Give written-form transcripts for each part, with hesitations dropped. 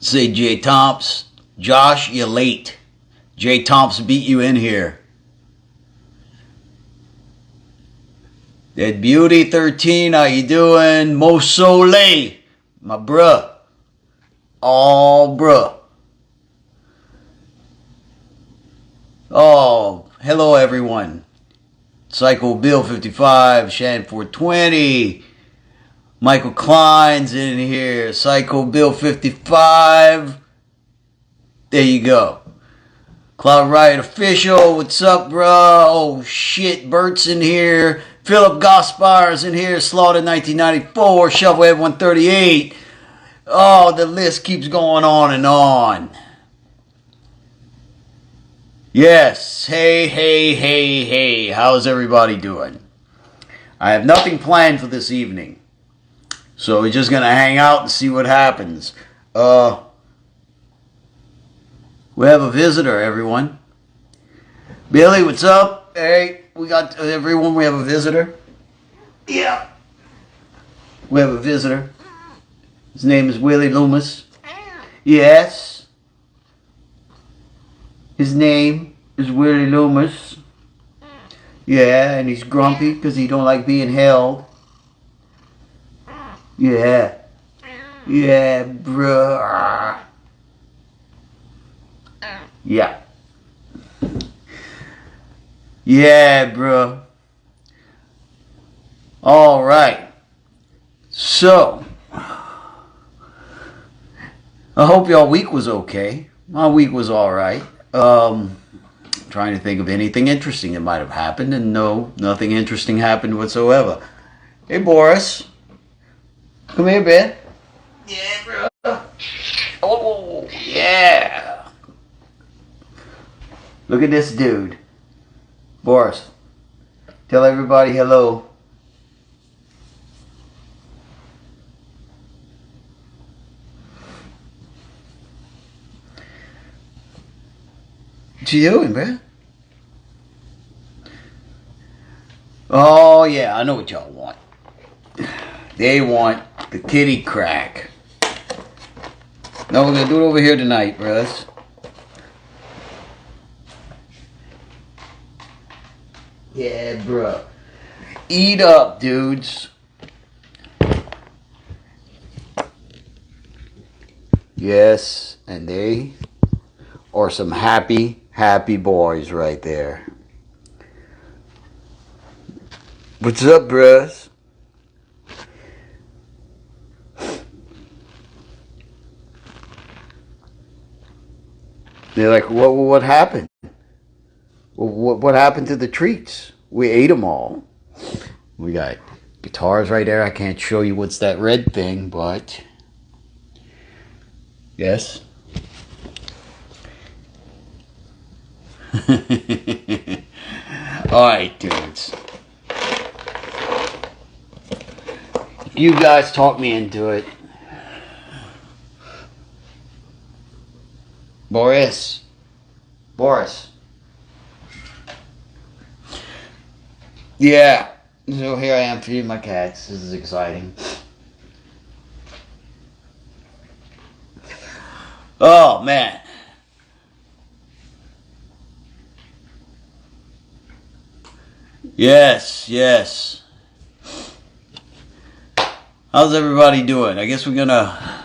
Say J. Tomps, Josh, you late. J. Tomps beat you in here. Dead Beauty 13, how you doing? Mo Soleil, my bruh. Oh, bruh. Oh, hello everyone. Psycho Bill 55, Shan 420. Michael Klein's in here. Psycho Bill 55. There you go. Cloud Riot Official, what's up, bro? Oh shit, Bert's in here. Philip Gospar's in here. Slaughter 1994. Shovelhead 138. Oh, the list keeps going on and on. Yes. Hey. How's everybody doing? I have nothing planned for this evening. So we're just going to hang out and see what happens. We have a visitor, everyone. Billy, what's up? Hey, we got everyone. We have a visitor. Yeah. We have a visitor. His name is Willie Loomis. Yes. His name is Willie Loomis. Yeah, and he's grumpy because he don't like being held. Yeah. Yeah, bruh. Yeah. Yeah, bruh. All right. So, I hope y'all week was okay. My week was all right. Trying to think of anything interesting that might have happened, and no, nothing interesting happened whatsoever. Hey, Boris. Come here, Ben. Yeah, bro. Oh, yeah. Look at this dude. Boris, tell everybody hello. What you doing, man? Oh, yeah, I know what y'all want. They want the kitty crack. No, we're going to do it over here tonight, brothers. Yeah, bro. Eat up, dudes. Yes, and they are some happy boys right there. What's up, bros? They're like, what happened? What happened to the treats? We ate them all. We got guitars right there. I can't show you what's that red thing, but yes. All right, dudes. You guys talked me into it. Boris. Yeah. So here I am feeding my cats. This is exciting. Oh, man. Yes. How's everybody doing? I guess we're gonna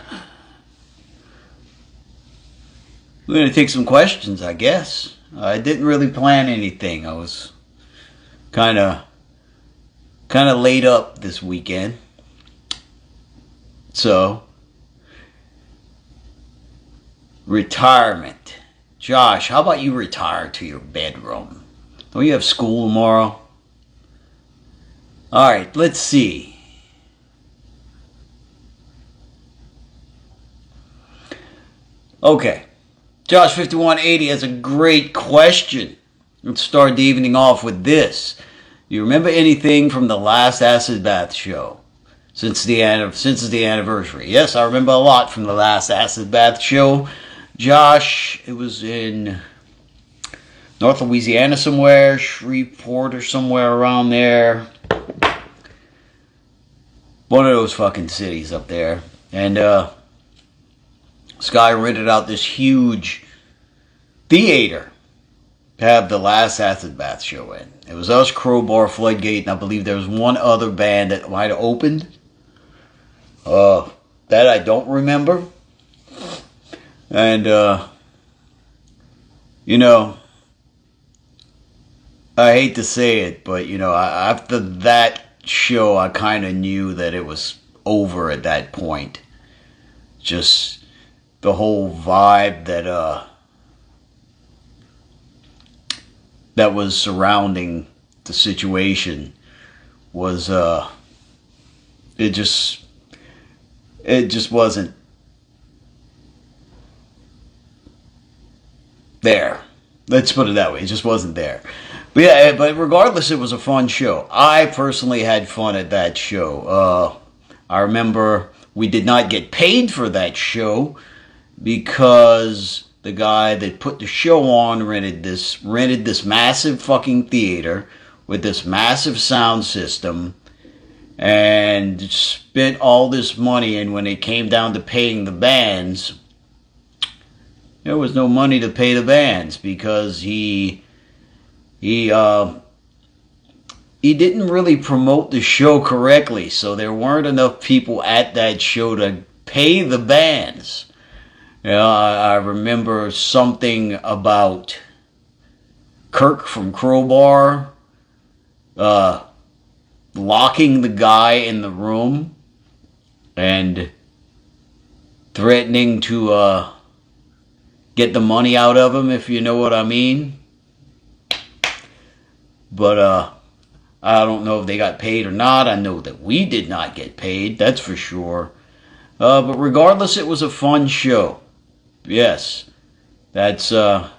take some questions, I guess. I didn't really plan anything. I was kind of laid up this weekend. So, retirement. Josh, how about you retire to your bedroom? Don't you have school tomorrow? All right, let's see. Okay. Josh 5180 has a great question. Let's start the evening off with this. Do you remember anything from the last Acid Bath show? Since the anniversary. Yes, I remember a lot from the last Acid Bath show. Josh, it was in North Louisiana somewhere, Shreveport or somewhere around there. One of those fucking cities up there. And this guy rented out this huge theater to have the last Acid Bath show in. It was us, Crowbar, Floodgate, and I believe there was one other band that might have opened. That I don't remember. And, you know, I hate to say it, but, you know, after that show, I kind of knew that it was over at that point. Just the whole vibe that was surrounding the situation was, it just wasn't there. Let's put it that way. It just wasn't there. But yeah, but regardless, it was a fun show. I personally had fun at that show. I remember we did not get paid for that show because the guy that put the show on rented this massive fucking theater with this massive sound system and spent all this money, and when it came down to paying the bands, there was no money to pay the bands because he didn't really promote the show correctly, so there weren't enough people at that show to pay the bands. You know, I remember something about Kirk from Crowbar locking the guy in the room and threatening to get the money out of him, if you know what I mean. But I don't know if they got paid or not. I know that we did not get paid, that's for sure. But regardless, it was a fun show. Yes, that's about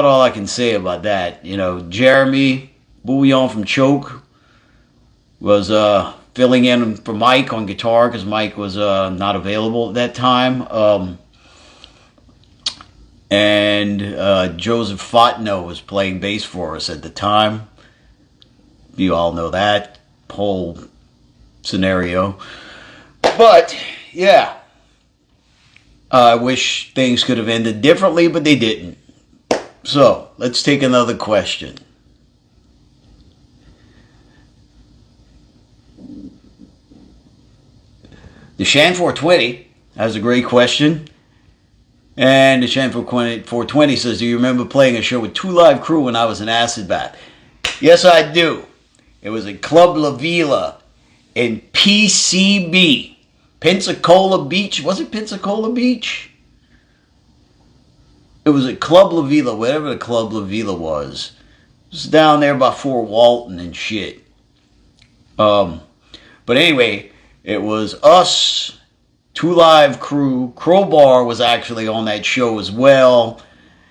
all I can say about that. You know, Jeremy Bouillon from Choke was filling in for Mike on guitar because Mike was not available at that time. And Joseph Fontenot was playing bass for us at the time. You all know that whole scenario. But, yeah. I wish things could have ended differently, but they didn't. So, let's take another question. The Shan 420 has a great question. And the Shan 420 says, do you remember playing a show with 2 Live Crew when I was in Acid Bath? Yes, I do. It was at Club La Vila in PCB. Pensacola Beach. Was it Pensacola Beach? It was at Club La Vila, whatever the Club La Vila was. It was down there by Fort Walton and shit. But anyway, it was us, 2 Live Crew. Crowbar was actually on that show as well.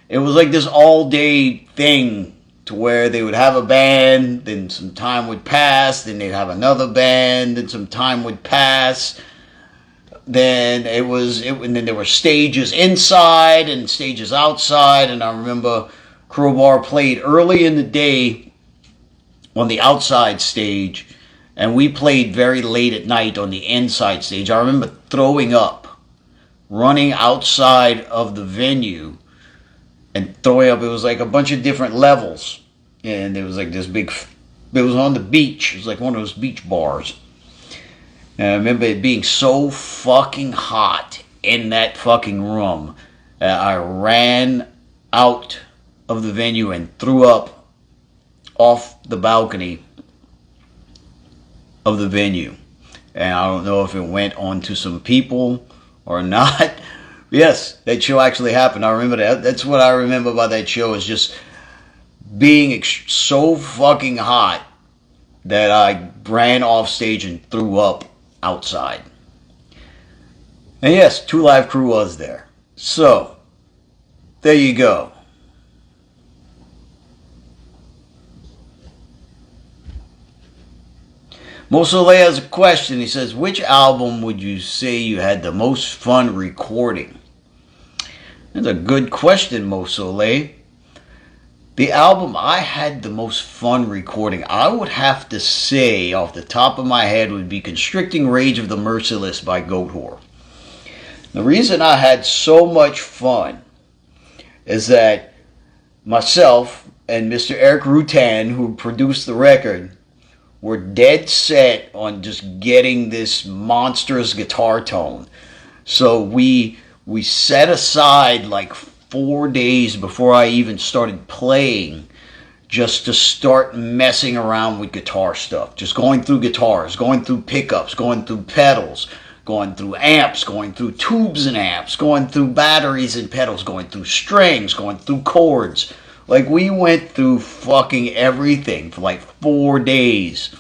It was like this all-day thing to where they would have a band, then some time would pass, then they'd have another band, then some time would pass. Then and then there were stages inside and stages outside, and I remember Crowbar played early in the day on the outside stage, and we played very late at night on the inside stage. I remember throwing up, running outside of the venue and throwing up. It was like a bunch of different levels, and there was like this big, it was on the beach. It was like one of those beach bars. And I remember it being so fucking hot in that fucking room that I ran out of the venue and threw up off the balcony of the venue. And I don't know if it went on to some people or not. Yes, that show actually happened. I remember that. That's what I remember about that show, is just being so fucking hot that I ran off stage and threw up outside. And yes, 2 Live Crew was there. So, there you go. Mosole has a question. He says, which album would you say you had the most fun recording? That's a good question, Mo Soleil. The album I had the most fun recording, I would have to say off the top of my head, would be Constricting Rage of the Merciless by Goatwhore. The reason I had so much fun is that myself and Mr. Eric Rutan, who produced the record, were dead set on just getting this monstrous guitar tone. So we set aside like 4 days before I even started playing just to start messing around with guitar stuff. Just going through guitars, going through pickups, going through pedals, going through amps, going through tubes and amps, going through batteries and pedals, going through strings, going through chords. Like, we went through fucking everything for like 4 days.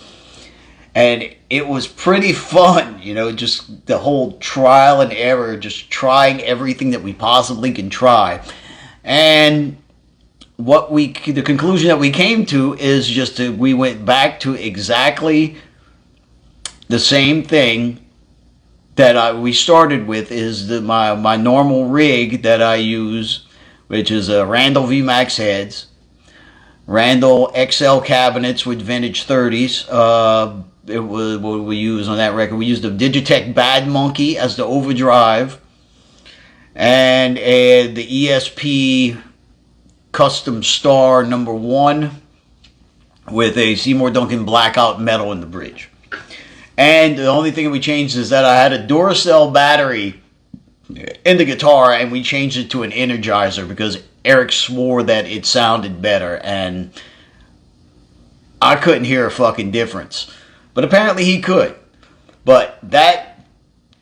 And it was pretty fun, you know, just the whole trial and error, just trying everything that we possibly can try. And the conclusion that we came to is just we went back to exactly the same thing that we started with, is my normal rig that I use, which is a Randall VMax heads, Randall XL cabinets with vintage 30s. It was what we used on that record. We used a Digitech Bad Monkey as the overdrive, and the ESP Custom Star #1 with a Seymour Duncan Blackout metal in the bridge. And the only thing that we changed is that I had a Duracell battery in the guitar, and we changed it to an Energizer because Eric swore that it sounded better, and I couldn't hear a fucking difference. But apparently he could. But that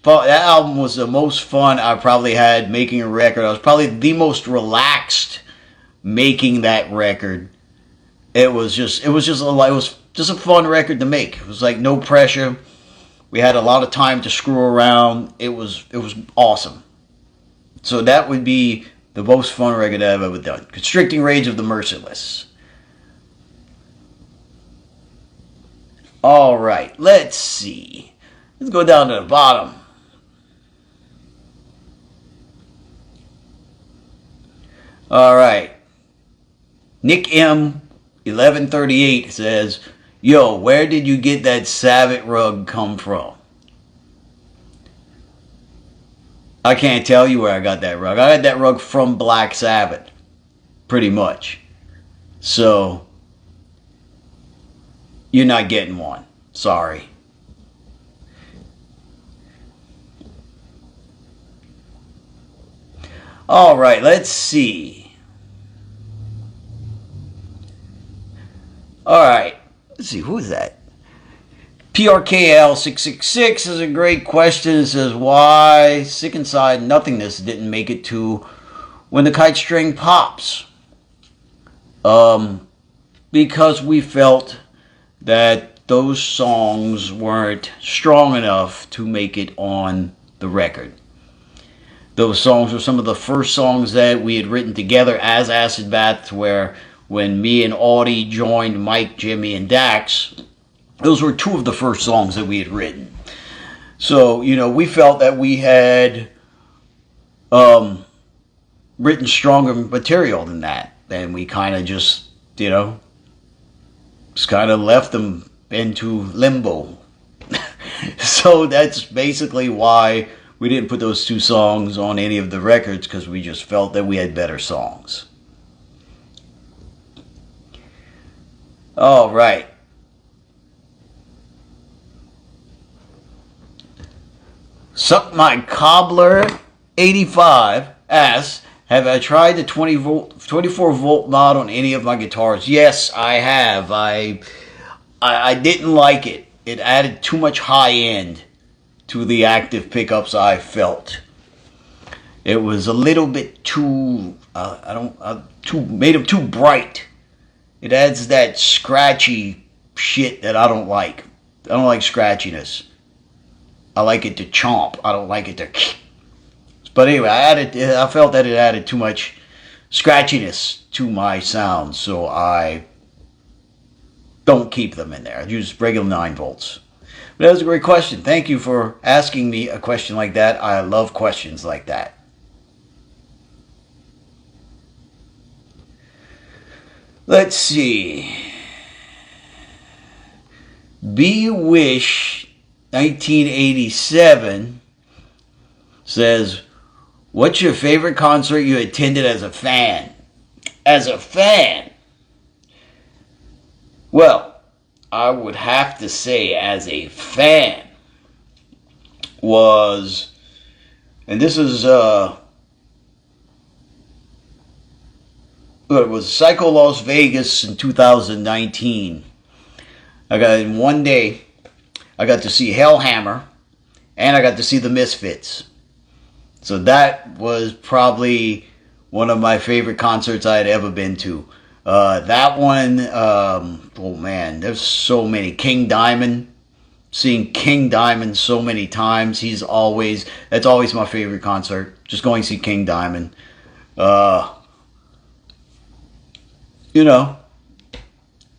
album was the most fun I probably had making a record. I was probably the most relaxed making that record. It was just a fun record to make. It was like no pressure. We had a lot of time to screw around. It was awesome. So that would be the most fun record I've ever done. Constricting Rage of the Merciless. Alright, let's see. Let's go down to the bottom. Alright. Nick M 1138 says, "Yo, where did you get that Sabbath rug come from?" I can't tell you where I got that rug. I got that rug from Black Sabbath. Pretty much. So, you're not getting one. Sorry. Alright, let's see. Alright, let's see, who is that? PRKL666 is a great question. It says, why Sick Inside Nothingness didn't make it to When the Kite String Pops? Because we felt that those songs weren't strong enough to make it on the record. Those songs were some of the first songs that we had written together as Acid Bath, where when me and Audie joined Mike, Jimmy, and Dax, those were two of the first songs that we had written. So, you know, we felt that we had written stronger material than that. And we kind of just, you know, just kind of left them into limbo. So that's basically why we didn't put those two songs on any of the records, because we just felt that we had better songs. All right. Suck My Cobbler 85 asks, have I tried the 24 volt mod on any of my guitars? Yes, I have. I didn't like it. It added too much high end to the active pickups, I felt. It was a little bit too made them too bright. It adds that scratchy shit that I don't like. I don't like scratchiness. I like it to chomp. I don't like it to. But anyway, I felt that it added too much scratchiness to my sound, so I don't keep them in there. I use regular 9 volts. But that was a great question. Thank you for asking me a question like that. I love questions like that. Let's see. B-Wish 1987 says, what's your favorite concert you attended as a fan? As a fan? Well, I would have to say as a fan was, and this is, it was Psycho Las Vegas in 2019. In one day, I got to see Hellhammer, and I got to see the Misfits. So that was probably one of my favorite concerts I had ever been to. That one, oh man, there's so many. King Diamond, seeing King Diamond so many times. That's always my favorite concert. Just going to see King Diamond. You know,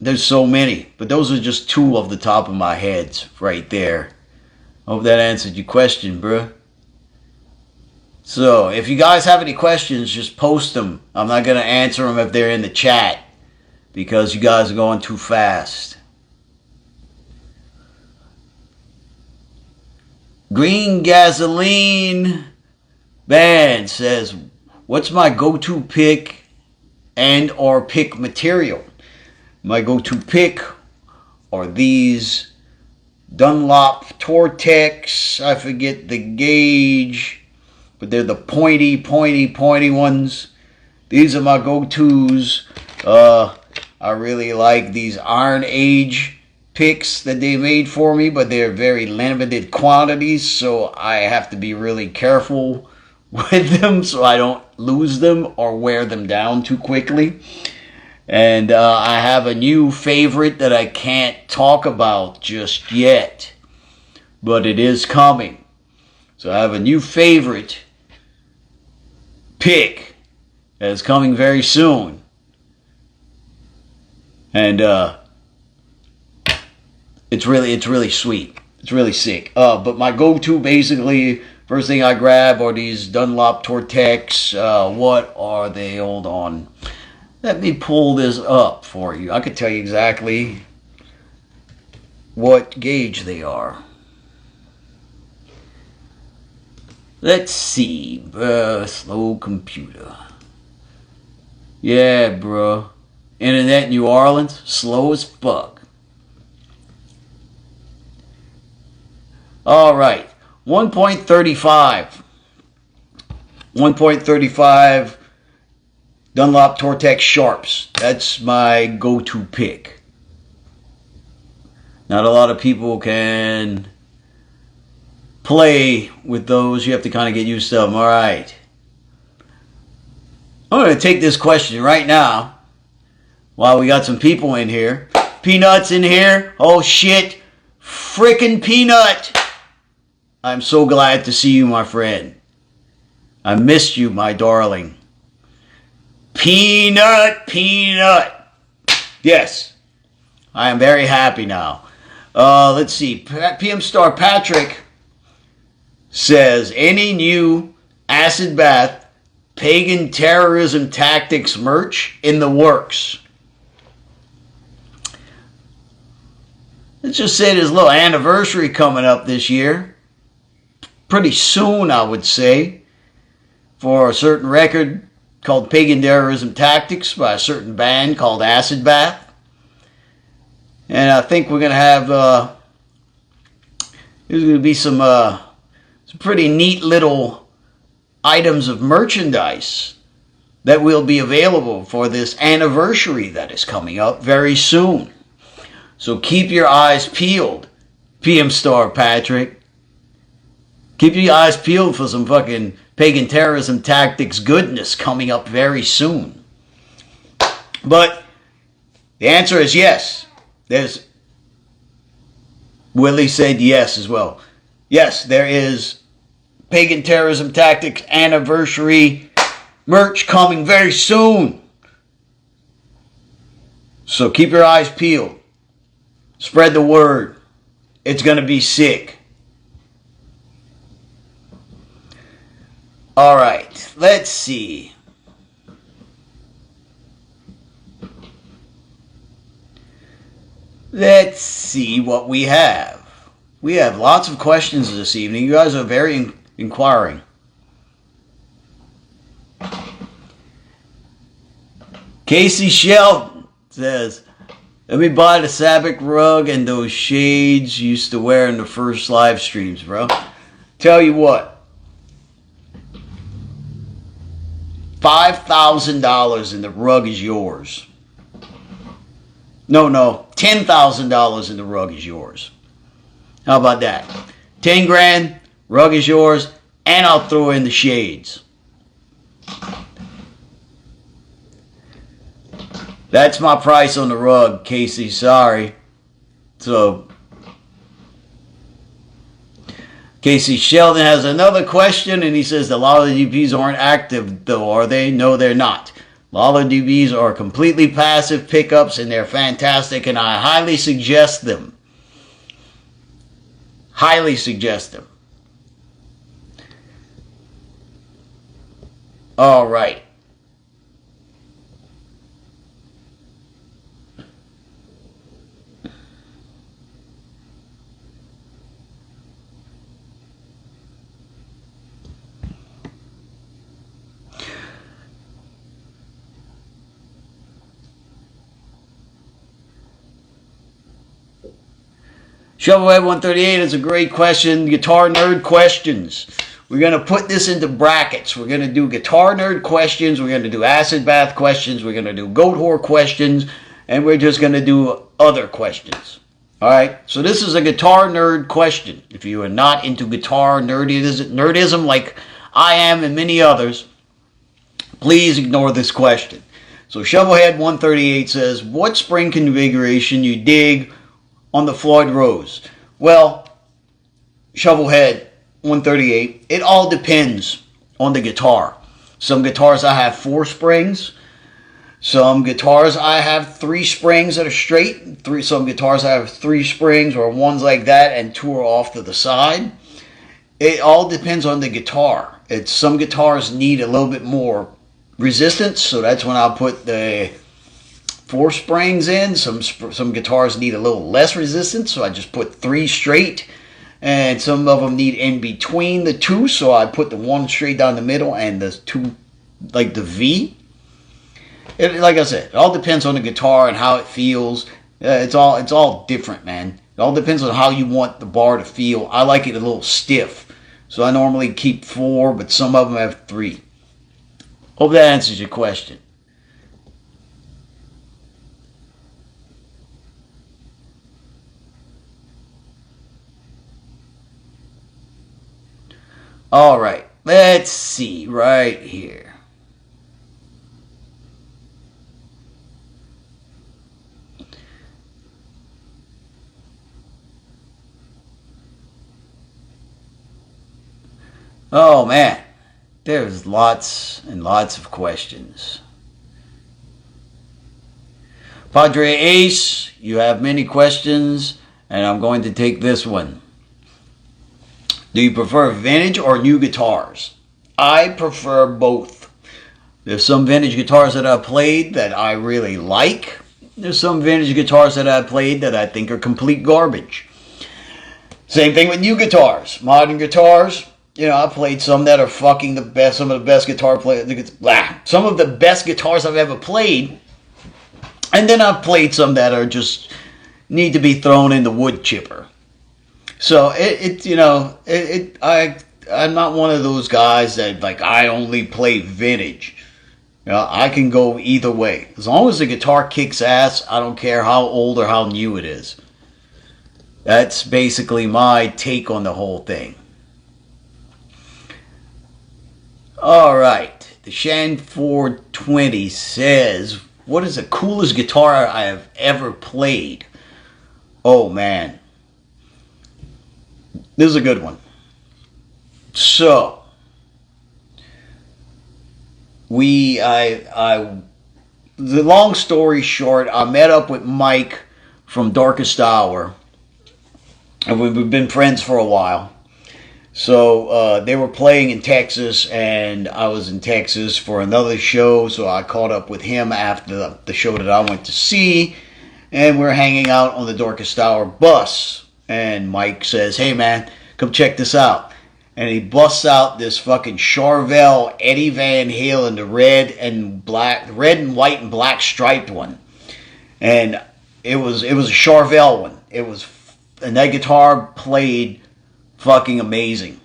there's so many, but those are just two off the top of my head right there. Hope that answered your question, bruh. So, if you guys have any questions, just post them. I'm not going to answer them if they're in the chat, because you guys are going too fast. Green Gasoline Band says, what's my go-to pick and or pick material? My go-to pick are these Dunlop Tortex. I forget the gauge, but they're the pointy ones. These are my go-tos. I really like these Iron Age picks that they made for me, but they're very limited quantities, so I have to be really careful with them so I don't lose them or wear them down too quickly. And I have a new favorite that I can't talk about just yet, but it is coming. So I have a new favorite pick that is coming very soon. And it's really sweet. It's really sick. But my go-to, basically, first thing I grab are these Dunlop Tortex. What are they? Hold on. Let me pull this up for you. I could tell you exactly what gauge they are. Let's see. Slow computer. Yeah, bro. Internet in New Orleans, slow as fuck. Alright. 1.35. 1.35 Dunlop Tortex Sharps. That's my go-to pick. Not a lot of people can play with those. You have to kind of get used to them. Alright. I'm going to take this question right now while we got some people in here. Peanut's in here. Oh shit. Frickin' Peanut. I'm so glad to see you, my friend. I missed you, my darling. Peanut. Yes. I am very happy now. Let's see. PM Star Patrick says, any new Acid Bath Pagan Terrorism Tactics merch in the works? Let's just say there's a little anniversary coming up this year. Pretty soon, I would say, for a certain record called Pagan Terrorism Tactics by a certain band called Acid Bath. And I think we're going to have, there's going to be some pretty neat little items of merchandise that will be available for this anniversary that is coming up very soon. So keep your eyes peeled, PM Star Patrick. Keep your eyes peeled for some fucking Pagan Terrorism Tactics goodness coming up very soon. But the answer is yes. Willie said yes as well. Yes, there is Pagan Terrorism Tactics anniversary merch coming very soon. So keep your eyes peeled. Spread the word. It's going to be sick. All right, let's see. Let's see what we have. We have lots of questions this evening. You guys are very inquiring. Casey Shelton says, let me buy the Sabbath rug and those shades you used to wear in the first live streams, bro. Tell you what. $5,000 and the rug is yours. No, $10,000 and the rug is yours. How about that? 10 grand, rug is yours, and I'll throw in the shades. That's my price on the rug, Casey. Sorry. So, Casey Sheldon has another question, and he says the Lala DBs aren't active, though, are they? No, they're not. Lala DBs are completely passive pickups, and they're fantastic, and I highly suggest them. Highly suggest them. All right. Shovelhead 138 is a great question. Guitar nerd questions. We're going to put this into brackets. We're going to do guitar nerd questions. We're going to do acid bath questions. We're going to do Goatwhore questions. And we're just going to do other questions. Alright? So this is a guitar nerd question. If you are not into guitar nerdism like I am and many others, please ignore this question. So Shovelhead 138 says, what spring configuration you dig on the Floyd Rose? Well, Shovelhead 138, it all depends on the guitar. Some guitars I have 4 springs. Some guitars I have 3 springs that are straight. Some guitars I have 3 springs or ones like that and 2 are off to the side. It all depends on the guitar. Some guitars need a little bit more resistance, so that's when I'll put the 4 springs in. Some guitars need a little less resistance, so I just put 3 straight. And some of them need in between the 2, so I put the 1 straight down the middle and the 2 like the V. Like I said, it all depends on the guitar and how it feels. It's all different, man. It all depends on how you want the bar to feel. I like it a little stiff, so I normally keep 4, but some of them have 3. Hope that answers your question. All right, let's see right here. Oh man, there's lots and lots of questions. Padre Ace, you have many questions, and I'm going to take this one. Do you prefer vintage or new guitars? I prefer both. There's some vintage guitars that I've played that I really like. There's some vintage guitars that I've played that I think are complete garbage. Same thing with new guitars. Modern guitars, I played some that are fucking the best, some of the best guitar players, some of the best guitars I've ever played. And then I've played some that are just need to be thrown in the wood chipper. So I'm not one of those guys that I only play vintage. I can go either way. As long as the guitar kicks ass, I don't care how old or how new it is. That's basically my take on the whole thing. All right, the Shan 420 says, "What is the coolest guitar I have ever played?" Oh man. This is a good one. So, the long story short, I met up with Mike from Darkest Hour, and we've been friends for a while. So, they were playing in Texas, and I was in Texas for another show, so I caught up with him after the show that I went to see. And we're hanging out on the Dorcas Tower bus. And Mike says, hey man, come check this out. And he busts out this fucking Charvel Eddie Van Halen, the red and white and black striped one. And it was a Charvel one. And that guitar played fucking amazing.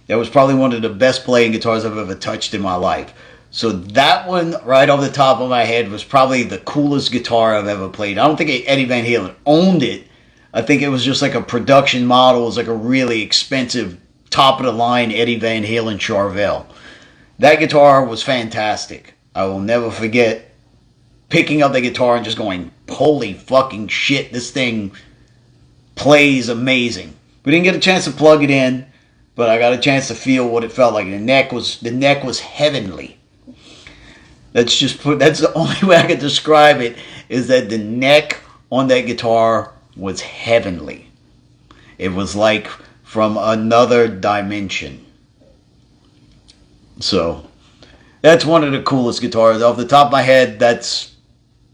That was probably one of the best playing guitars I've ever touched in my life. So that one, right off the top of my head, was probably the coolest guitar I've ever played. I don't think Eddie Van Halen owned it. I think it was just like a production model. It was like a really expensive, top-of-the-line Eddie Van Halen Charvel. That guitar was fantastic. I will never forget picking up the guitar and just going, holy fucking shit, this thing plays amazing. We didn't get a chance to plug it in, but I got a chance to feel what it felt like. The neck was heavenly. That's the only way I could describe it, is that the neck on that guitar was heavenly. It was like from another dimension. So that's one of the coolest guitars. Off the top of my head, that's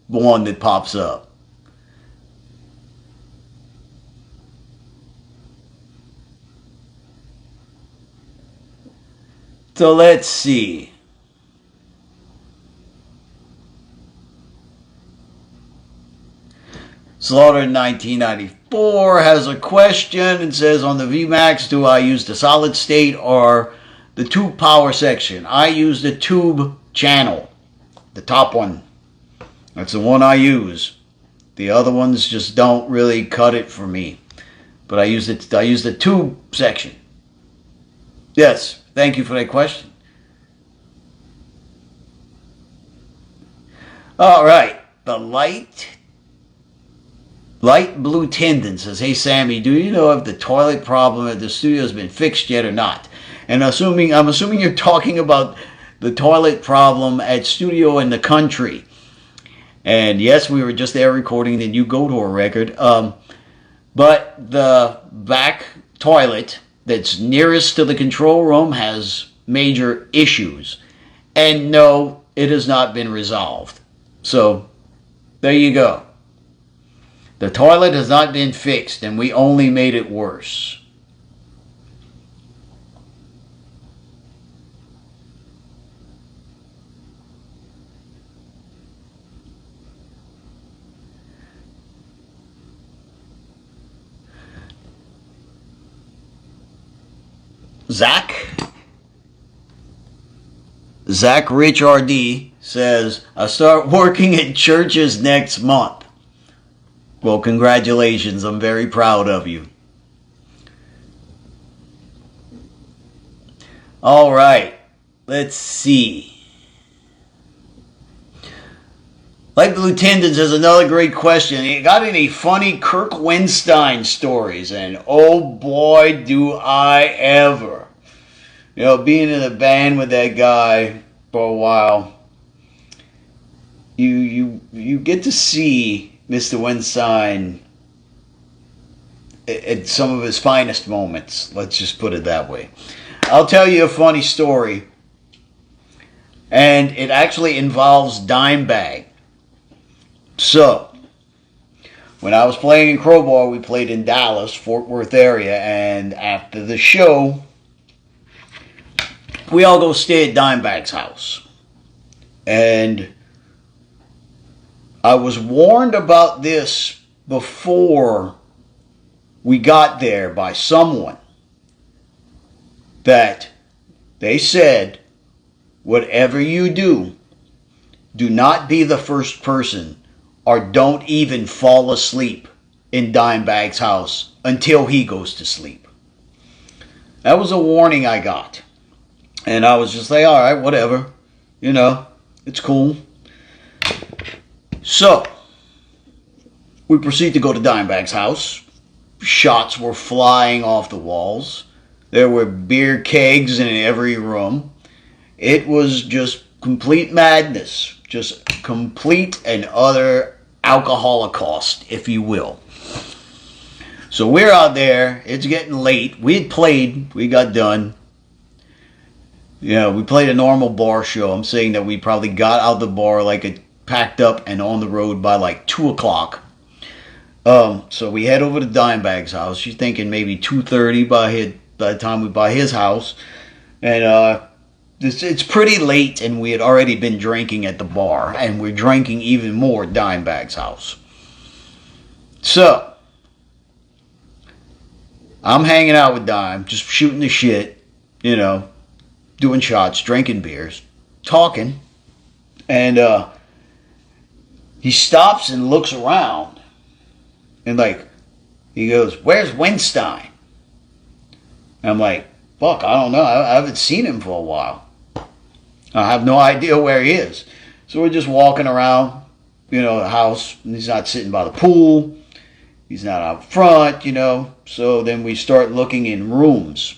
the one that pops up. So let's see. Slaughter 1994 has a question and says, on the VMax, do I use the solid state or the tube power section? I use the tube channel, the top one. That's the one I use. The other ones just don't really cut it for me. But I use the tube section. Yes, thank you for that question. All right, the light blue tendon says, hey Sammy, do you know if the toilet problem at the studio has been fixed yet or not? And I'm assuming you're talking about the toilet problem at Studio in the Country. And yes, we were just there recording the new Goatwhore record. But the back toilet that's nearest to the control room has major issues. And no, it has not been resolved. So, there you go. The toilet has not been fixed, and we only made it worse. Zach Rich RD says, I start working at churches next month. Well, congratulations. I'm very proud of you. All right. Let's see. Light Blue Tendons has another great question. You got any funny Kirk Windstein stories? And oh boy, do I ever. You know, being in a band with that guy for a while, you get to see Mr. Windstein at some of his finest moments. Let's just put it that way. I'll tell you a funny story. And it actually involves Dimebag. So, when I was playing in Crowbar, we played in Dallas, Fort Worth area. And after the show, we all go stay at Dimebag's house. And I was warned about this before we got there by someone, that they said, whatever you do, do not be the first person, or don't even fall asleep in Dimebag's house until he goes to sleep. That was a warning I got. And I was just like, all right, whatever. You know, it's cool. So, we proceed to go to Dimebag's house. Shots were flying off the walls. There were beer kegs in every room. It was just complete madness. Just complete and utter alcohol holocaust, if you will. So we're out there. It's getting late. We had played. We got done. You know, we played a normal bar show. I'm saying that we probably got out the bar like a packed up and on the road by like 2 o'clock. So we head over to Dimebag's house. She's thinking maybe 2:30 by the time we buy his house. And it's pretty late, and we had already been drinking at the bar. And we're drinking even more at Dimebag's house. So, I'm hanging out with Dime, just shooting the shit, you know, doing shots, drinking beers, talking. And he stops and looks around. And like, he goes, "Where's Weinstein?" And I'm like, "Fuck, I don't know. I haven't seen him for a while. I have no idea where he is." So we're just walking around, you know, the house. And he's not sitting by the pool. He's not out front, you know. So then we start looking in rooms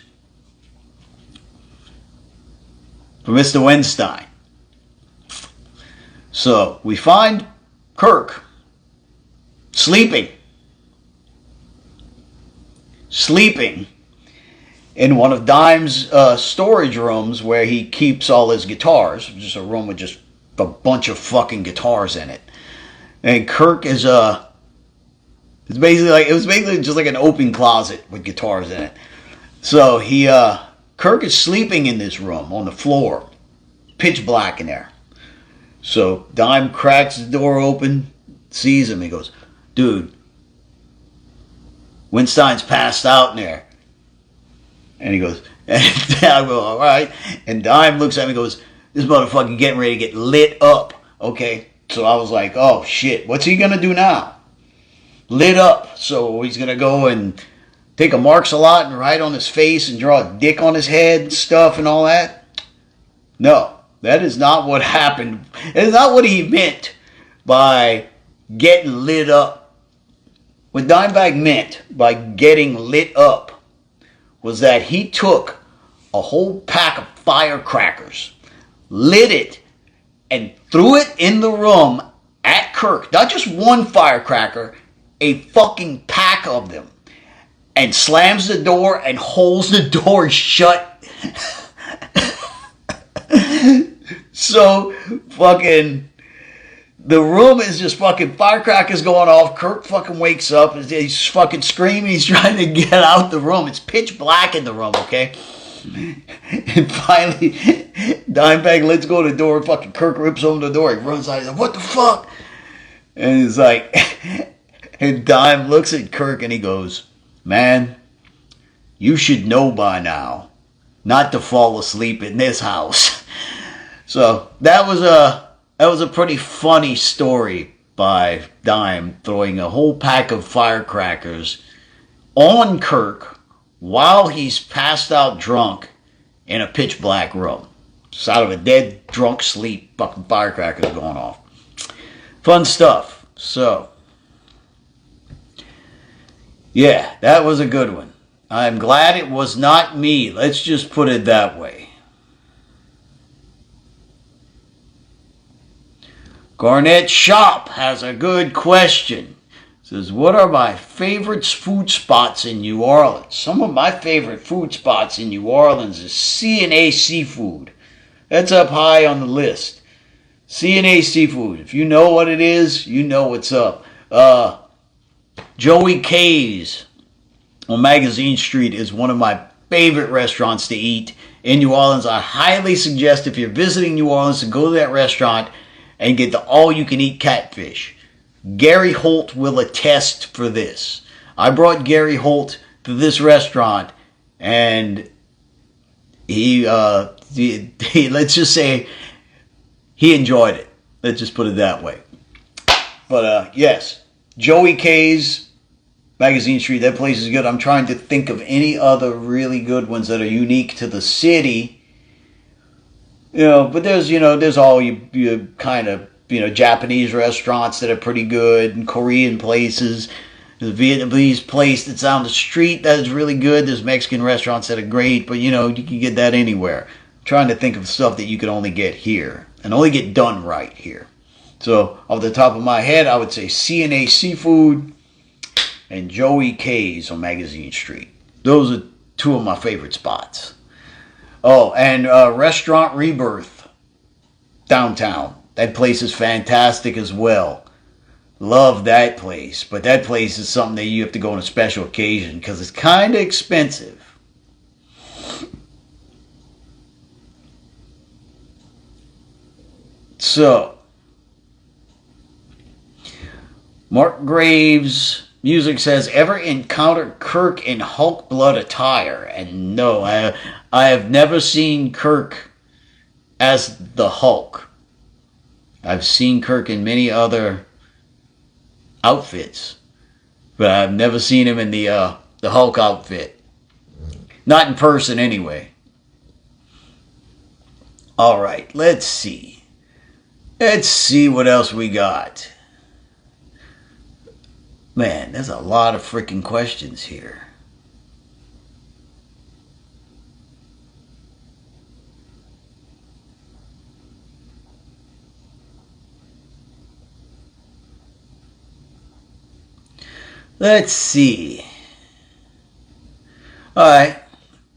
for Mr. Weinstein. So we find Kirk sleeping in one of Dime's storage rooms where he keeps all his guitars. Just a room with just a bunch of fucking guitars in it. And Kirk is it was basically just like an open closet with guitars in it. So Kirk is sleeping in this room on the floor, pitch black in there. So Dime cracks the door open, sees him. He goes, "Dude, Weinstein's passed out in there." And he goes, and I go, "All right." And Dime looks at me and goes, "This motherfucker getting ready to get lit up." Okay. So I was like, "Oh shit, what's he gonna do now?" Lit up. So he's gonna go and take a Marks-a-Lot and write on his face and draw a dick on his head and stuff and all that. No, that is not what happened. It is not what he meant by getting lit up. What Dimebag meant by getting lit up was that he took a whole pack of firecrackers, lit it, and threw it in the room at Kirk. Not just one firecracker, a fucking pack of them. And slams the door and holds the door shut. So, fucking, the room is just fucking firecrackers going off. Kirk fucking wakes up. He's fucking screaming. He's trying to get out the room. It's pitch black in the room, okay? And finally, Dimebag lets go of the door. Fucking Kirk rips open the door. He runs out. He's like, "What the fuck?" And he's like, and Dime looks at Kirk and he goes, "Man, you should know by now not to fall asleep in this house." So that was a pretty funny story by Dime, throwing a whole pack of firecrackers on Kirk while he's passed out drunk in a pitch black room. Just out of a dead drunk sleep, fucking firecrackers going off. Fun stuff. So, yeah, that was a good one. I'm glad it was not me. Let's just put it that way. Garnett Shop has a good question. Says, "What are my favorite food spots in New Orleans?" Some of my favorite food spots in New Orleans is QnA Seafood. That's up high on the list. QnA Seafood. If you know what it is, you know what's up. Joey K's on Magazine Street is one of my favorite restaurants to eat in New Orleans. I highly suggest if you're visiting New Orleans to go to that restaurant and get the all-you-can-eat catfish. Gary Holt will attest for this. I brought Gary Holt to this restaurant, and he let's just say he enjoyed it. Let's just put it that way. But yes, Joey K's, Magazine Street, that place is good. I'm trying to think of any other really good ones that are unique to the city. But there's all you kind of, Japanese restaurants that are pretty good, and Korean places. There's a Vietnamese place that's down the street that is really good. There's Mexican restaurants that are great, but you can get that anywhere. I'm trying to think of stuff that you can only get here, and only get done right here. So, off the top of my head, I would say QnA Seafood and Joey K's on Magazine Street. Those are two of my favorite spots. Oh, and Restaurant Rebirth downtown. That place is fantastic as well. Love that place. But that place is something that you have to go on a special occasion because it's kind of expensive. So, Mark Graves Music says, ever encountered Kirk in Hulk blood attire? And no, I have never seen Kirk as the Hulk. I've seen Kirk in many other outfits, but I've never seen him in the Hulk outfit. Not in person anyway. Alright, let's see. Let's see what else we got. Man, there's a lot of freaking questions here. Let's see. Alright.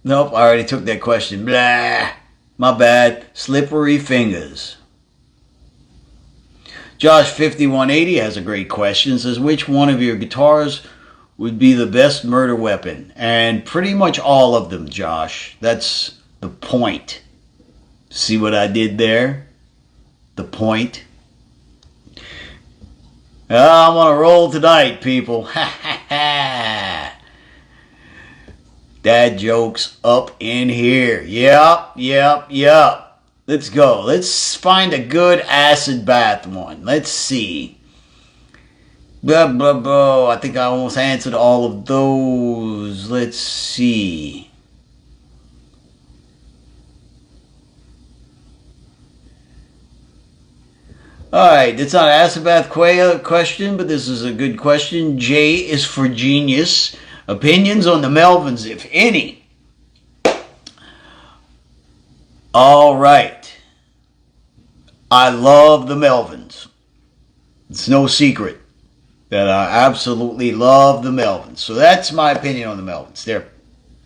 Nope, I already took that question. Blah. My bad. Slippery fingers. Josh 5180 has a great question. Says, which one of your guitars would be the best murder weapon? And pretty much all of them, Josh. That's the point. See what I did there? The point. I'm on a roll tonight, people. Ha ha ha. Dad jokes up in here. Yep. Let's go. Let's find a good acid bath one. Let's see. Blah, blah, blah. I think I almost answered all of those. Let's see. Alright, it's not an acid bath question, but this is a good question. J is for genius. Opinions on the Melvins, if any. Alright. I love the Melvins. It's no secret that I absolutely love the Melvins. So that's my opinion on the Melvins. They're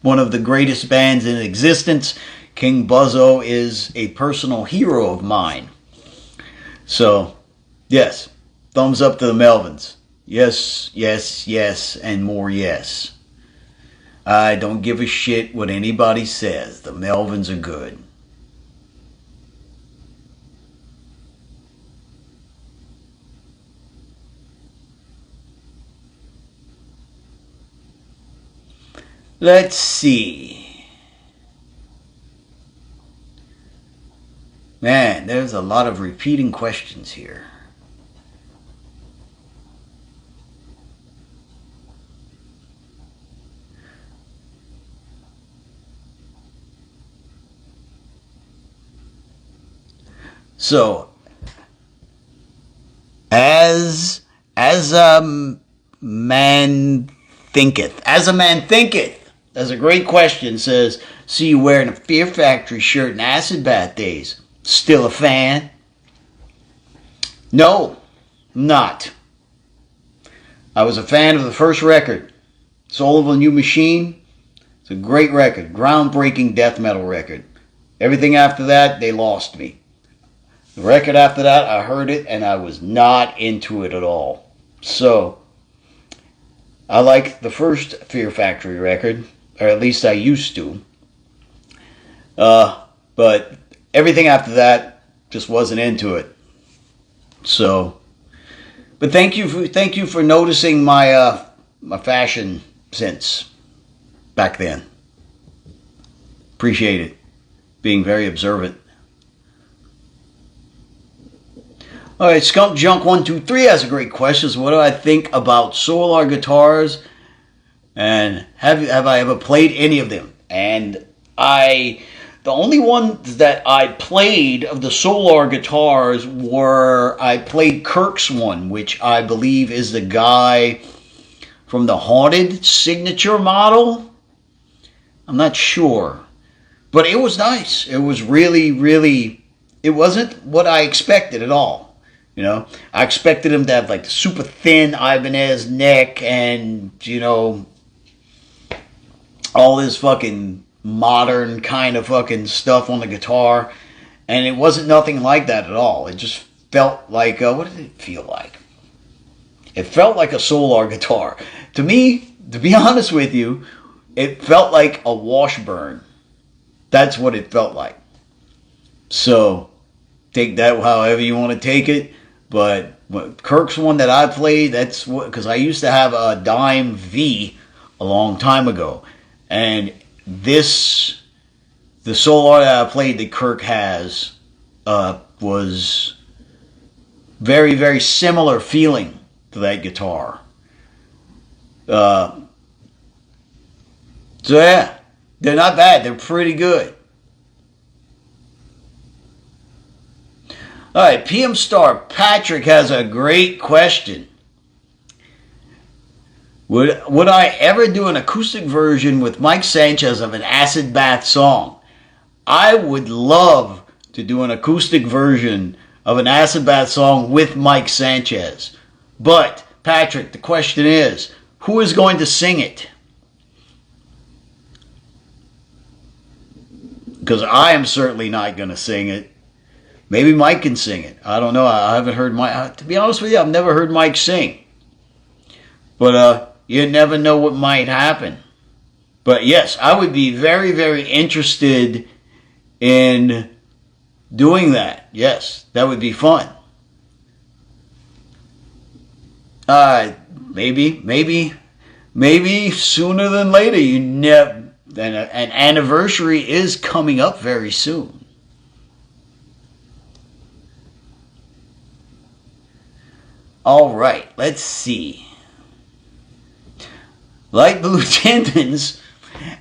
one of the greatest bands in existence. King Buzzo is a personal hero of mine. So, yes. Thumbs up to the Melvins. Yes, and more yes. I don't give a shit what anybody says. The Melvins are good. Let's see. Man, there's a lot of repeating questions here. So, as a man thinketh. That's a great question. Says, see you wearing a Fear Factory shirt in Acid Bath days. Still a fan? No, not. I was a fan of the first record, Soul of a New Machine. It's a great record, groundbreaking death metal record. Everything after that, they lost me. The record after that, I heard it and I was not into it at all. So, I like the first Fear Factory record, or at least I used to. But everything after that just wasn't into it. So, but thank you for noticing my my fashion sense back then. Appreciate it. Being very observant. All right, Skunk Junk 123 has a great question. So what do I think about Solar guitars? And have I ever played any of them? And the only ones that I played of the Solar guitars were, I played Kirks one, which I believe is the guy from the Haunted signature model. I'm not sure. But it was nice. It was really, it wasn't what I expected at all. You know, I expected him to have like the super thin Ibanez neck and, you know, all this fucking modern kind of fucking stuff on the guitar. And it wasn't nothing like that at all. It just felt like, what did it feel like? It felt like a Solar guitar. To me, to be honest with you, it felt like a Washburn. That's what it felt like. So, take that however you want to take it. But Kirk's one that I played, that's what, because I used to have a Dime V a long time ago. And this, the Solar that I played that Kirk has, was very, very similar feeling to that guitar. So yeah, they're not bad. They're pretty good. All right, PM Star Patrick has a great question. Would I ever do an acoustic version with Mike Sanchez of an Acid Bath song? I would love to do an acoustic version of an Acid Bath song with Mike Sanchez. But, Patrick, the question is, who is going to sing it? Because I am certainly not going to sing it. Maybe Mike can sing it. I don't know. I haven't heard Mike. To be honest with you, I've never heard Mike sing. But you never know what might happen. But yes, I would be very, very interested in doing that. Yes, that would be fun. Maybe sooner than later. You never. An anniversary is coming up very soon. All right, let's see. Light Blue Tendons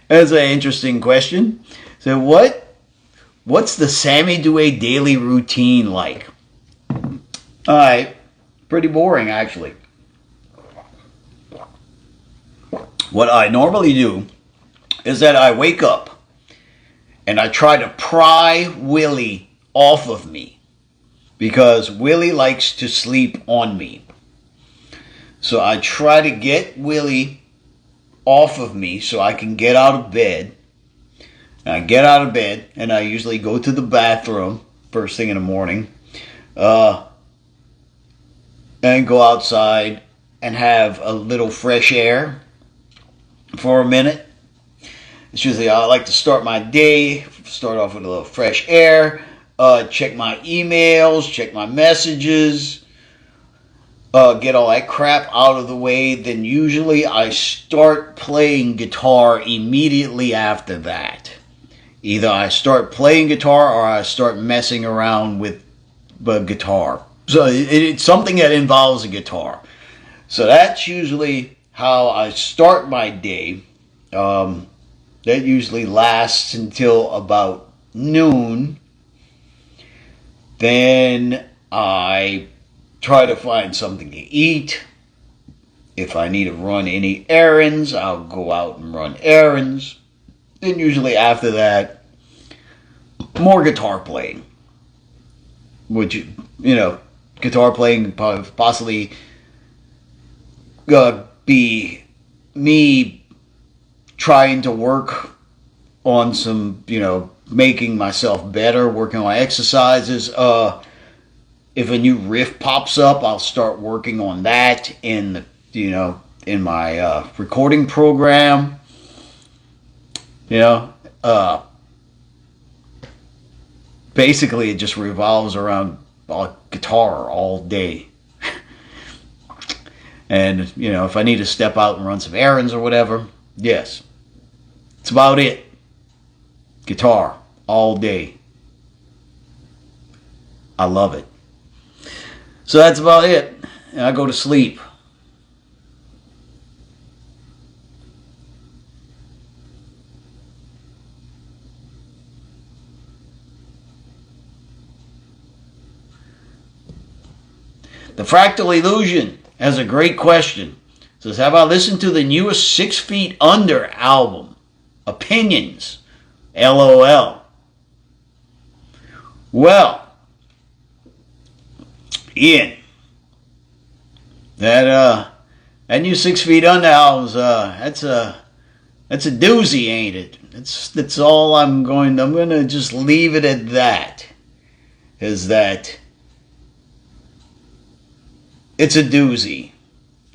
has an interesting question. So what's the Sammy Duet daily routine like? All right, pretty boring actually. What I normally do is that I wake up and I try to pry Willie off of me because Willie likes to sleep on me. So I try to get Willie off of me so I can get out of bed. And I get out of bed and I usually go to the bathroom first thing in the morning and go outside and have a little fresh air for a minute. It's usually I like to start my day, start off with a little fresh air, check my emails, check my messages, get all that crap out of the way. Then usually I start playing guitar immediately after that. Either I start playing guitar or I start messing around with the guitar. So it's something that involves a guitar. So that's usually how I start my day. That usually lasts until about noon. Then I try to find something to eat. If I need to run any errands, I'll go out and run errands. Then usually after that, more guitar playing. Which, guitar playing possibly be me trying to work on some, making myself better, working on exercises. If a new riff pops up, I'll start working on that in my recording program. Basically it just revolves around guitar all day. And, if I need to step out and run some errands or whatever, yes. It's about it. Guitar all day. I love it. So that's about it. And I go to sleep. The Fractal Illusion has a great question. It says, have I listened to the newest 6 Feet Under album? Opinions. LOL. Well, Ian, that new 6 Feet Under album's that's a doozy, ain't it? That's all I'm gonna just leave it at that. Is that it's a doozy.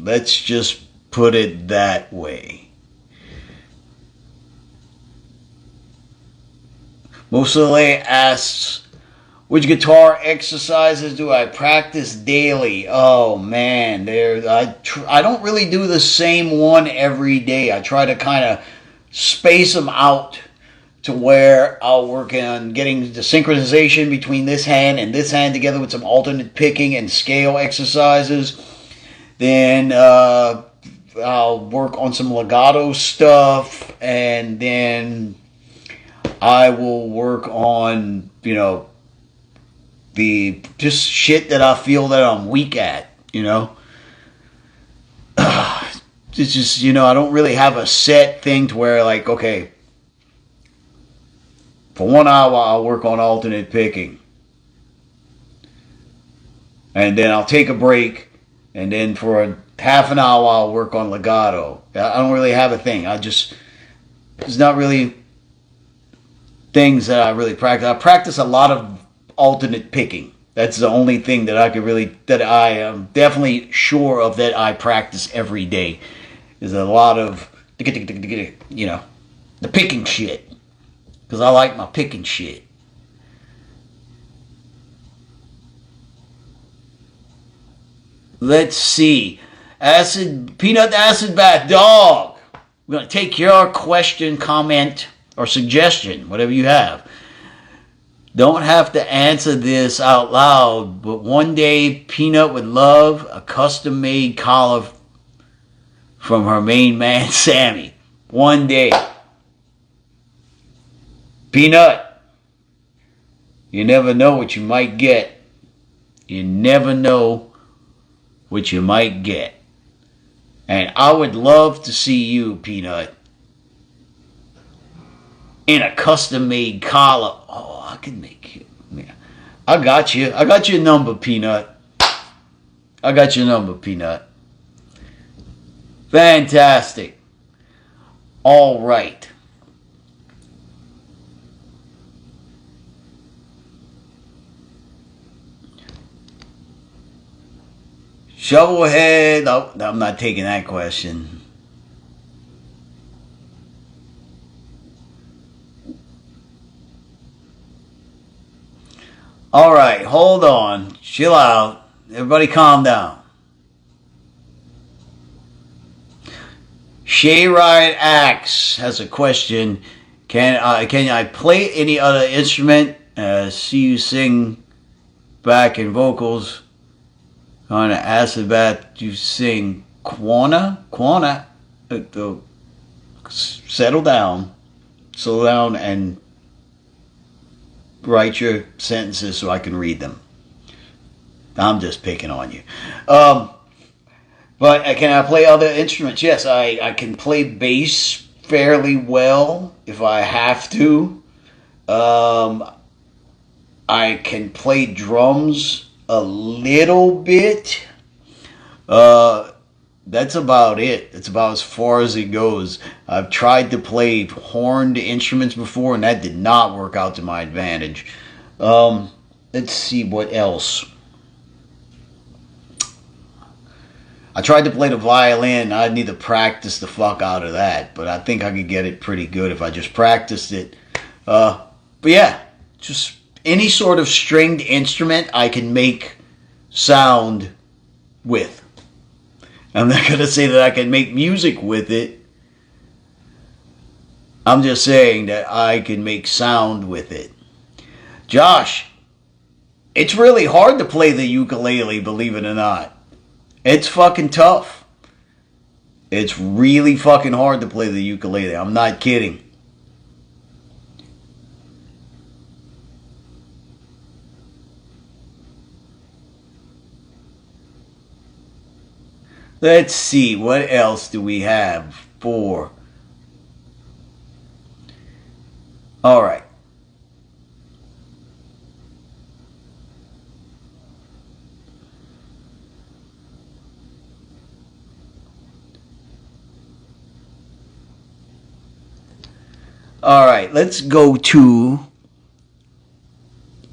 Let's just put it that way. Musole asks, which guitar exercises do I practice daily? Oh man, I don't really do the same one every day. I try to kind of space them out to where I'll work on getting the synchronization between this hand and this hand together with some alternate picking and scale exercises. Then I'll work on some legato stuff, and then I will work on, you know, the just shit that I feel that I'm weak at, you know. It's just, you know, I don't really have a set thing to where, like, okay, for 1 hour I'll work on alternate picking, and then I'll take a break, and then for a half an hour I'll work on legato. I don't really have a thing. It's not really things that I really practice. I practice a lot of alternate picking. That's the only thing that I am definitely sure of that I practice every day. Is a lot of, you know, the picking shit. Because I like my picking shit. Let's see. Peanut Acid Bath Dog. We're going to take your question, comment, or suggestion, whatever you have. Don't have to answer this out loud, but one day Peanut would love a custom-made collar from her main man, Sammy. One day. Peanut, you never know what you might get. You never know what you might get. And I would love to see you, Peanut, in a custom-made collar. Oh, I can make it. Yeah. I got you. I got your number, Peanut. I got your number, Peanut. Fantastic. All right. Shovelhead. Oh, I'm not taking that question. All right, hold on. Chill out. Everybody calm down. Shayride Axe has a question. Can I play any other instrument? See you sing backing vocals. On an acid bath, you sing QnA. Settle down. Slow down and write your sentences so I can read them. I'm just picking on you. But can I play other instruments? Yes, I can play bass fairly well if I have to. I can play drums a little bit. That's about it. That's about as far as it goes. I've tried to play horned instruments before, and that did not work out to my advantage. Let's see what else. I tried to play the violin. I'd need to practice the fuck out of that, but I think I could get it pretty good if I just practiced it. But yeah, just any sort of stringed instrument I can make sound with. I'm not going to say that I can make music with it. I'm just saying that I can make sound with it. Josh, it's really hard to play the ukulele, believe it or not. It's fucking tough. It's really fucking hard to play the ukulele. I'm not kidding. Let's see, what else do we have for? All right. All right, let's go to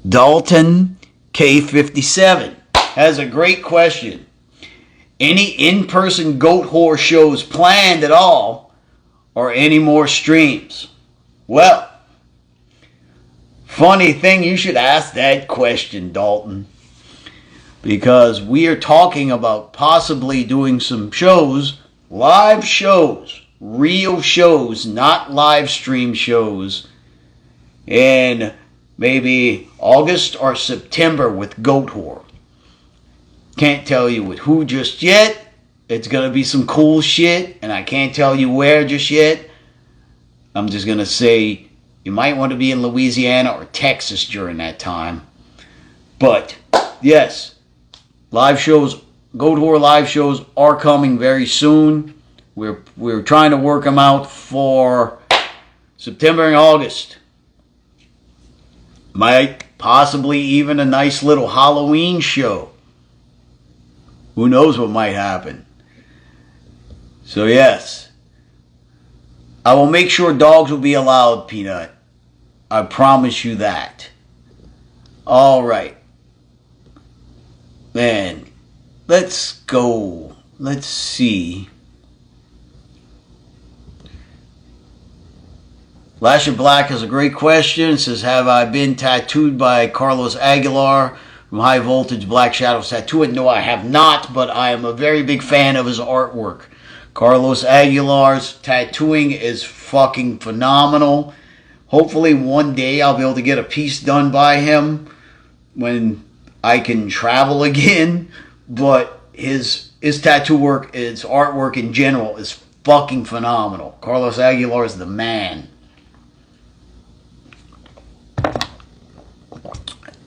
Dalton K57. Has a great question. any in-person Goatwhore shows planned at all, or any more streams? Well, funny thing, you should ask that question, Dalton. Because we are talking about possibly doing some shows, live shows, real shows, not live stream shows, in maybe August or September with Goatwhore. Can't tell you with who just yet. It's going to be some cool shit, and I can't tell you where just yet. I'm just going to say you might want to be in Louisiana or Texas during that time. But, yes, live shows, Goatwhore live shows are coming very soon. We're trying to work them out for September and August. Might possibly even a nice little Halloween show. Who knows what might happen. So yes, I will make sure dogs will be allowed, Peanut. I promise you that. Alright. Man, let's go. Let's see. Lasher Black has a great question. It says, have I been tattooed by Carlos Aguilar from High Voltage Black Shadows Tattooing? No, I have not, but I am a very big fan of his artwork. Carlos Aguilar's tattooing is fucking phenomenal. Hopefully one day I'll be able to get a piece done by him when I can travel again. But his tattoo work, his artwork in general is fucking phenomenal. Carlos Aguilar is the man.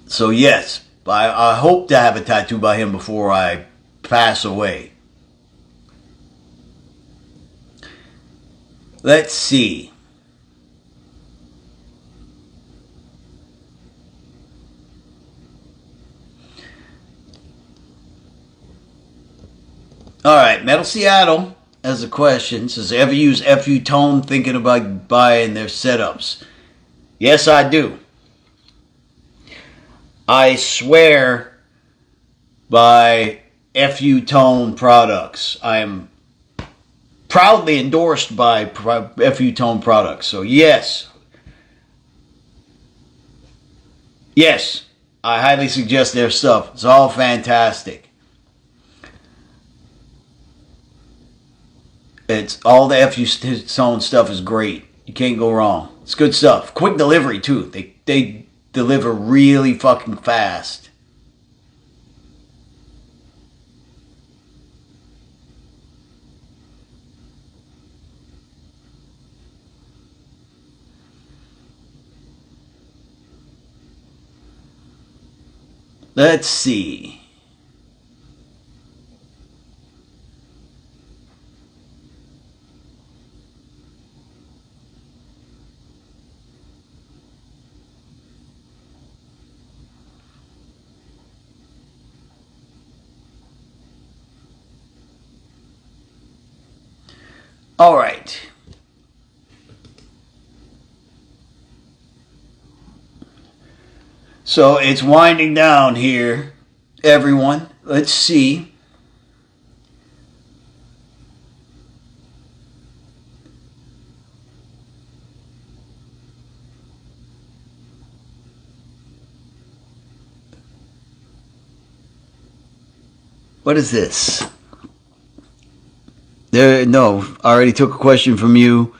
So yes, I hope to have a tattoo by him before I pass away. Let's see. Alright, Metal Seattle has a question. It says, ever use Futone thinking about buying their setups? Yes, I do. I swear by Futone products. I am proudly endorsed by Futone products. So yes. Yes, I highly suggest their stuff. It's all fantastic. It's all the Futone stuff is great. You can't go wrong. It's good stuff. Quick delivery too. They deliver really fucking fast. Let's see. All right. So it's winding down here, everyone. Let's see. What is this? No, I already took a question from you.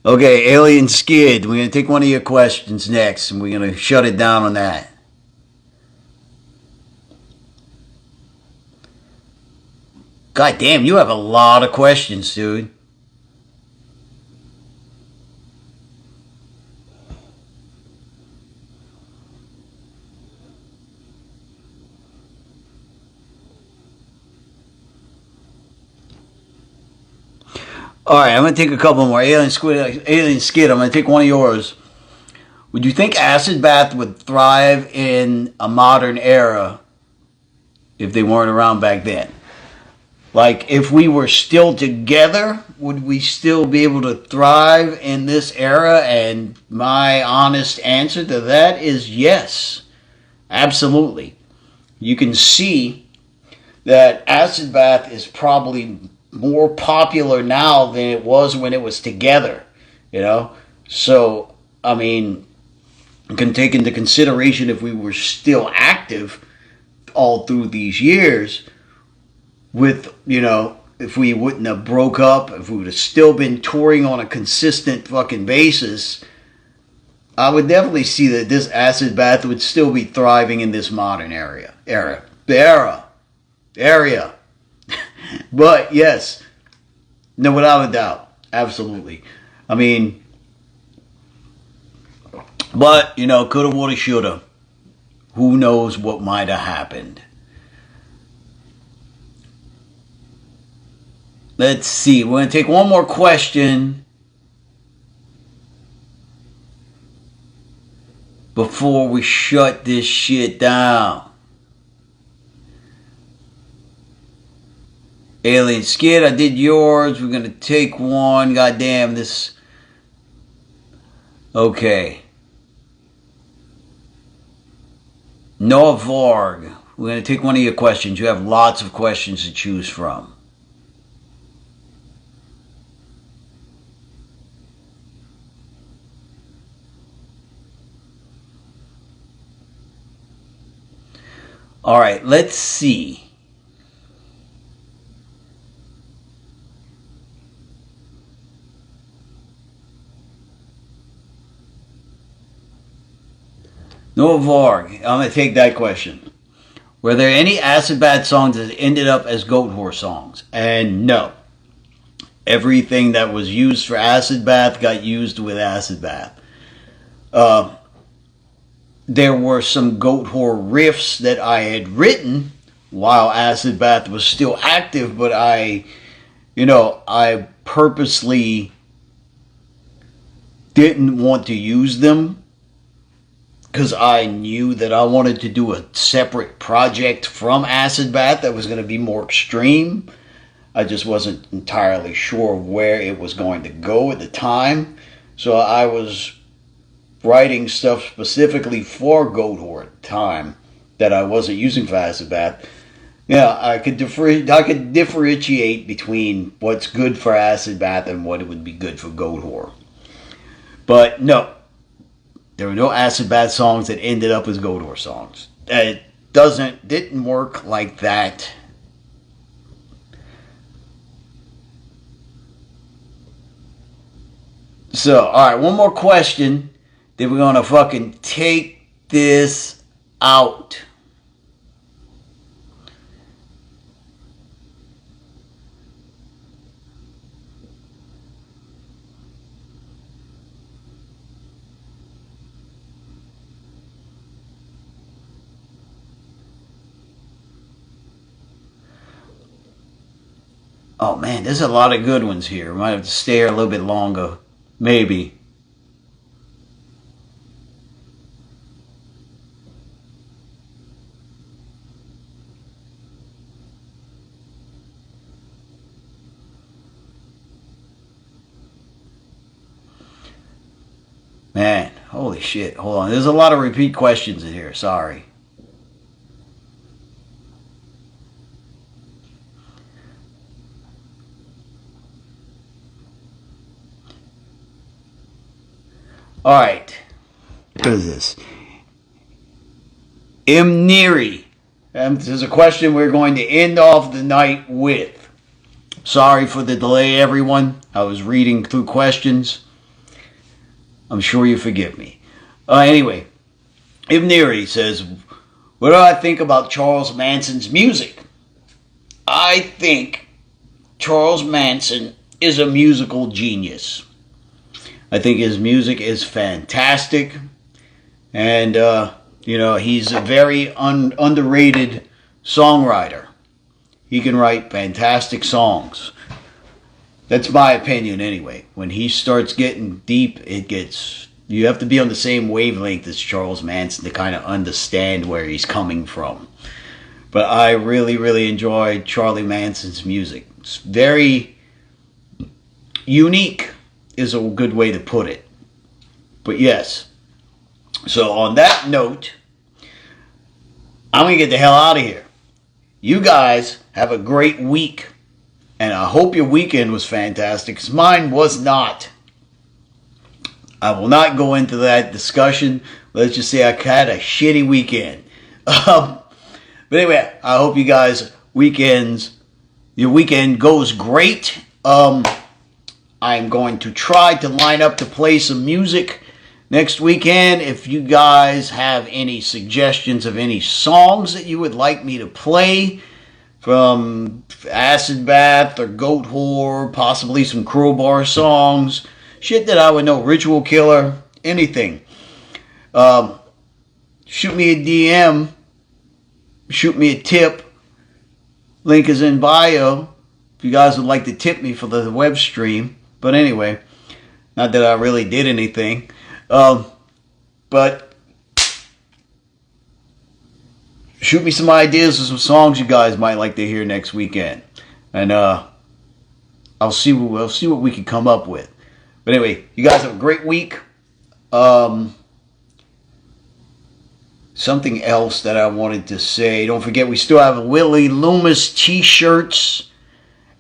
Okay, Alien Skid. We're going to take one of your questions next, and we're going to shut it down on that. God damn, you have a lot of questions, dude. Alright, I'm going to take a couple more. Alien Skid, I'm going to take one of yours. Would you think Acid Bath would thrive in a modern era if they weren't around back then? Like, if we were still together, would we still be able to thrive in this era? And my honest answer to that is yes. Absolutely. You can see that acid bath is probably more popular now than it was when it was together, you know? So, I mean, you can take into consideration if we were still active all through these years with, you know, if we wouldn't have broke up, if we would have still been touring on a consistent fucking basis, I would definitely see that this acid bath would still be thriving in this modern area. But yes, no, without a doubt, absolutely. I mean, but, you know, coulda, woulda, shoulda. Who knows what might have happened. Let's see. We're going to take one more question before we shut this shit down. Alien Skid, I did yours. We're going to take one. Goddamn, this. Okay. Noah Varg, we're going to take one of your questions. You have lots of questions to choose from. All right, let's see. Noah Varg, I'm going to take that question. Were there any acid bath songs that ended up as Goatwhore songs? And no. Everything that was used for acid bath got used with acid bath. There were some Goatwhore riffs that I had written while acid bath was still active, but I purposely didn't want to use them because I knew that I wanted to do a separate project from acid bath that was going to be more extreme. I just wasn't entirely sure where it was going to go at the time. So I was writing stuff specifically for Goatwhore at the time that I wasn't using for acid bath. Yeah, I could differentiate between what's good for acid bath and what it would be good for Goatwhore. But no, there were no acid bath songs that ended up as Goatwhore songs. It didn't work like that. So, alright, one more question. Then we're going to fucking take this out. Oh man, there's a lot of good ones here. Might have to stay here a little bit longer. Maybe. Man, holy shit. Hold on. There's a lot of repeat questions in here. Sorry. Alright. What is this? Imniri. This is a question we're going to end off the night with. Sorry for the delay, everyone. I was reading through questions. I'm sure you forgive me. Anyway, Imniri says, what do I think about Charles Manson's music? I think Charles Manson is a musical genius. I think his music is fantastic. And, he's a very underrated songwriter. He can write fantastic songs. That's my opinion anyway. When he starts getting deep, you have to be on the same wavelength as Charles Manson to kind of understand where he's coming from. But I really, really enjoy Charlie Manson's music. It's very unique is a good way to put it. But yes. So on that note, I'm going to get the hell out of here. you guys have a great week. And I hope your weekend was fantastic, because mine was not. I will not go into that discussion. Let's just say I had a shitty weekend. But anyway, I hope you guys' your weekend goes great. I'm going to try to line up to play some music next weekend. If you guys have any suggestions of any songs that you would like me to play, from Acid Bath or Goatwhore, possibly some Crowbar songs, shit that I would know, Ritual Killer, anything. Shoot me a DM, shoot me a tip. Link is in bio if you guys would like to tip me for the web stream. But anyway, not that I really did anything. But shoot me some ideas of some songs you guys might like to hear next weekend, and I'll see what we can come up with. But anyway, you guys have a great week. Something else that I wanted to say. Don't forget, we still have Willie Loomis t-shirts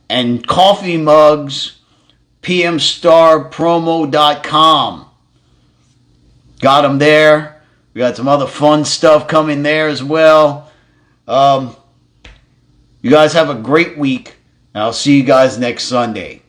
and coffee mugs. PMStarPromo.com. Got them there. We got some other fun stuff coming there as well. You guys have a great week. I'll see you guys next Sunday.